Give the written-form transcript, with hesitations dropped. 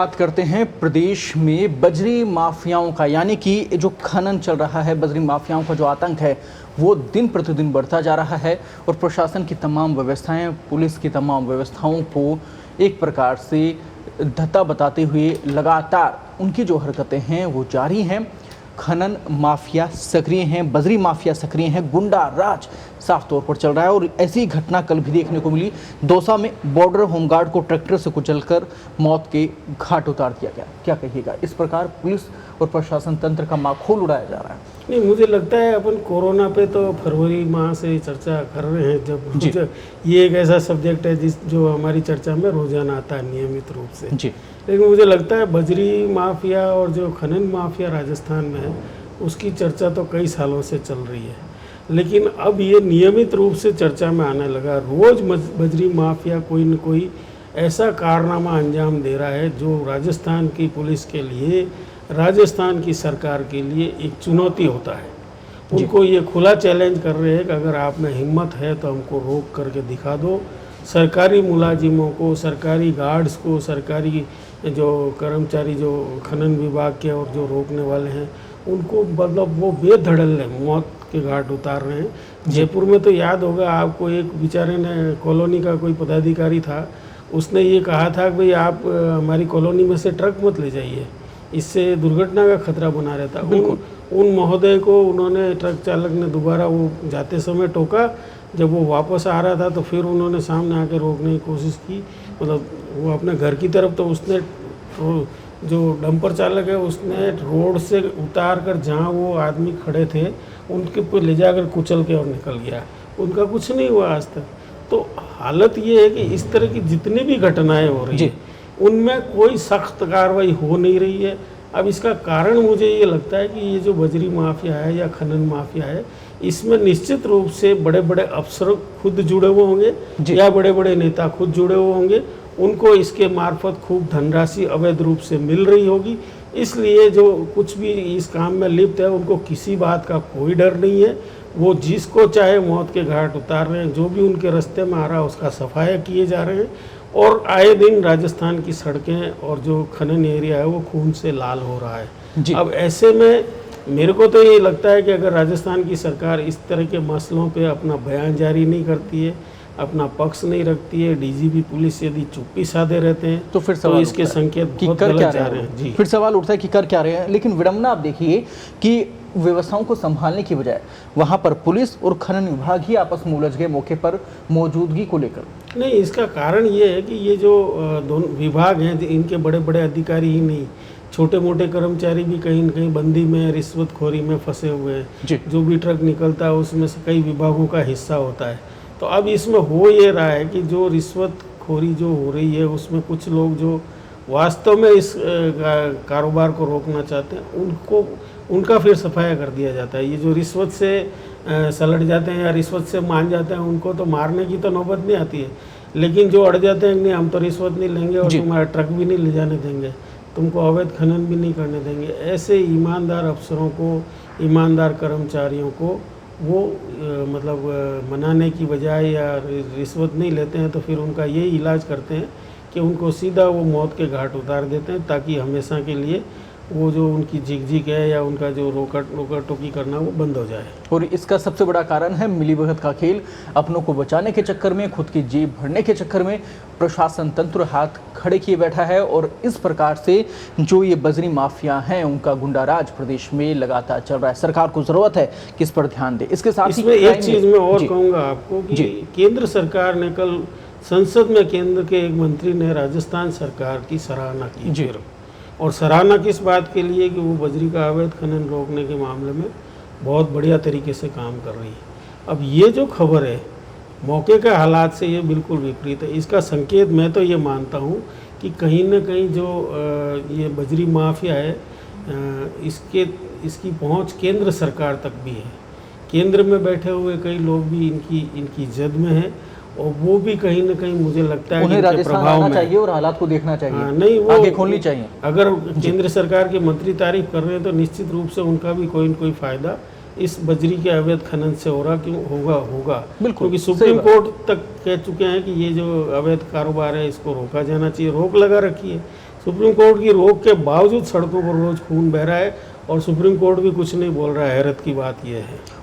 बात करते हैं प्रदेश में बजरी माफियाओं का, यानी कि जो खनन चल रहा है, बजरी माफियाओं का जो आतंक है वो दिन प्रतिदिन बढ़ता जा रहा है और प्रशासन की तमाम व्यवस्थाएं, पुलिस की तमाम व्यवस्थाओं को एक प्रकार से धत्ता बताते हुए लगातार उनकी जो हरकतें हैं वो जारी हैं। खनन माफिया सक्रिय हैं, बजरी माफिया सक्रिय हैं, गुंडा राज साफ तौर पर चल रहा है और ऐसी घटना कल भी देखने को मिली। दौसा में बॉर्डर होमगार्ड को ट्रैक्टर से कुचलकर मौत के घाट उतार दिया गया। क्या कहिएगा? इस प्रकार पुलिस और प्रशासन तंत्र का माखोल उड़ाया जा रहा है। नहीं, मुझे लगता है अपन कोरोना पे तो फरवरी माह से चर्चा कर रहे हैं। जब ये एक ऐसा सब्जेक्ट है जो हमारी चर्चा में रोजाना आता है नियमित रूप से जी। लेकिन मुझे लगता है बजरी माफिया और जो खनन माफिया राजस्थान में है उसकी चर्चा तो कई सालों से चल रही है, लेकिन अब ये नियमित रूप से चर्चा में आने लगा। रोज बजरी माफिया कोई न कोई ऐसा कारनामा अंजाम दे रहा है जो राजस्थान की पुलिस के लिए, राजस्थान की सरकार के लिए एक चुनौती होता है। उनको ये खुला चैलेंज कर रहे हैं कि अगर आप में हिम्मत है तो हमको रोक करके दिखा दो। सरकारी मुलाजिमों को, सरकारी गार्ड्स को, सरकारी जो कर्मचारी जो खनन विभाग के और जो रोकने वाले हैं उनको मतलब वो बेधड़ल्ले मौत के घाट उतार रहे हैं। जयपुर में तो याद होगा आपको, एक बेचारे ने, कॉलोनी का कोई पदाधिकारी था, उसने ये कहा था कि भाई आप हमारी कॉलोनी में से ट्रक मत ले जाइए, इससे दुर्घटना का खतरा बना रहता। उन महोदय को उन्होंने, ट्रक चालक ने दोबारा वो जाते समय टोका। जब वो वापस आ रहा था तो फिर उन्होंने सामने आकर रोकने की कोशिश की, मतलब वो अपने घर की तरफ, तो उसने, जो डंपर चालक है उसने रोड से उतार कर जहाँ वो आदमी खड़े थे उनके पर ले जाकर कुचल के और निकल गया। उनका कुछ नहीं हुआ आज तक। तो हालत ये है कि इस तरह की जितनी भी घटनाएं हो रही है उनमें कोई सख्त कार्रवाई हो नहीं रही है। अब इसका कारण मुझे ये लगता है कि ये जो बजरी माफिया है या खनन माफिया है, इसमें निश्चित रूप से बड़े बड़े अफसर खुद जुड़े हुए होंगे या बड़े बड़े नेता खुद जुड़े हुए होंगे। उनको इसके मार्फत खूब धनराशि अवैध रूप से मिल रही होगी, इसलिए जो कुछ भी इस काम में लिप्त है उनको किसी बात का कोई डर नहीं है। वो जिसको चाहे मौत के घाट उतार रहे हैं, जो भी उनके रास्ते में आ रहा है उसका सफाया किए जा रहे हैं और आए दिन राजस्थान की सड़कें और जो खनन एरिया है वो खून से लाल हो रहा है। अब ऐसे में मेरे को तो ये लगता है कि अगर राजस्थान की सरकार इस तरह के मसलों पे अपना बयान जारी नहीं करती है, अपना पक्ष नहीं रखती है, डीजीपी पुलिस यदि चुप्पी साधे रहते हैं तो फिर तो इसके संकेत बहुत गलत जा रहे हैं। जी, फिर सवाल उठता है कि कर क्या रहे हैं। लेकिन विडंबना आप देखिए कि व्यवस्थाओं को संभालने की बजाय वहां पर पुलिस और खनन विभाग ही आपस में उलझ गए मौके पर मौजूदगी को लेकर। नहीं, इसका कारण ये है कि ये जो दोनों विभाग हैं इनके बड़े बड़े अधिकारी ही नहीं, छोटे मोटे कर्मचारी भी कहीं न कहीं बंदी में, रिश्वतखोरी में फंसे हुए हैं। जो भी ट्रक निकलता है उसमें से कई विभागों का हिस्सा होता है। तो अब इसमें हो ये रहा है कि जो रिश्वतखोरी जो हो रही है उसमें कुछ लोग जो वास्तव में इस कारोबार को रोकना चाहते हैं उनका फिर सफाया कर दिया जाता है। ये जो रिश्वत से सलट जाते हैं या रिश्वत से मान जाते हैं उनको तो मारने की तो नौबत नहीं आती है, लेकिन जो अड़ जाते हैं नहीं हम तो रिश्वत नहीं लेंगे और तुम्हारा ट्रक भी नहीं ले जाने देंगे, तुमको अवैध खनन भी नहीं करने देंगे, ऐसे ईमानदार अफसरों को, ईमानदार कर्मचारियों को वो मतलब मनाने की बजाय या रिश्वत नहीं लेते हैं तो फिर उनका यही इलाज करते हैं कि उनको सीधा वो मौत के घाट उतार देते हैं ताकि हमेशा के लिए वो जो उनकी झिकझिक है या उनका जो रोका टोकी करना वो बंद हो जाए। और इसका सबसे बड़ा कारण है मिलीभगत का खेल। अपनों को बचाने के चक्कर में, खुद की जेब भरने के चक्कर में प्रशासन तंत्र हाथ खड़े किए बैठा है और इस प्रकार से जो ये बजरी माफिया हैं उनका गुंडाराज प्रदेश में लगातार चल रहा है। सरकार को जरूरत है कि इस पर ध्यान दे। इसके साथ ही एक चीज़ मैं और कहूँगा आपको कि केंद्र सरकार ने कल संसद में, केंद्र के एक मंत्री ने राजस्थान सरकार की सराहना की और सराहना किस बात के लिए कि वो बजरी का अवैध खनन रोकने के मामले में बहुत बढ़िया तरीके से काम कर रही है। अब ये जो खबर है मौके के हालात से ये बिल्कुल विपरीत है। इसका संकेत मैं तो ये मानता हूँ कि कहीं न कहीं जो ये बजरी माफिया है इसकी पहुँच केंद्र सरकार तक भी है। केंद्र में बैठे हुए कई लोग भी इनकी जद में हैं और वो भी कहीं ना कहीं मुझे लगता है उन्हें राजस्थान आना चाहिए और हालात को देखना चाहिए। नहीं, वो आगे खोलनी चाहिए। अगर केंद्र सरकार के मंत्री तारीफ कर रहे हैं तो निश्चित रूप से उनका भी कोई न कोई फायदा इस बजरी के अवैध खनन से हो रहा क्यों होगा क्योंकि सुप्रीम कोर्ट तक कह चुके हैं कि ये जो अवैध कारोबार है इसको रोका जाना चाहिए, रोक लगा रखी है। सुप्रीम कोर्ट की रोक के बावजूद सड़कों पर रोज खून बह रहा है और सुप्रीम कोर्ट भी कुछ नहीं बोल रहा है। हैरत की बात यह है।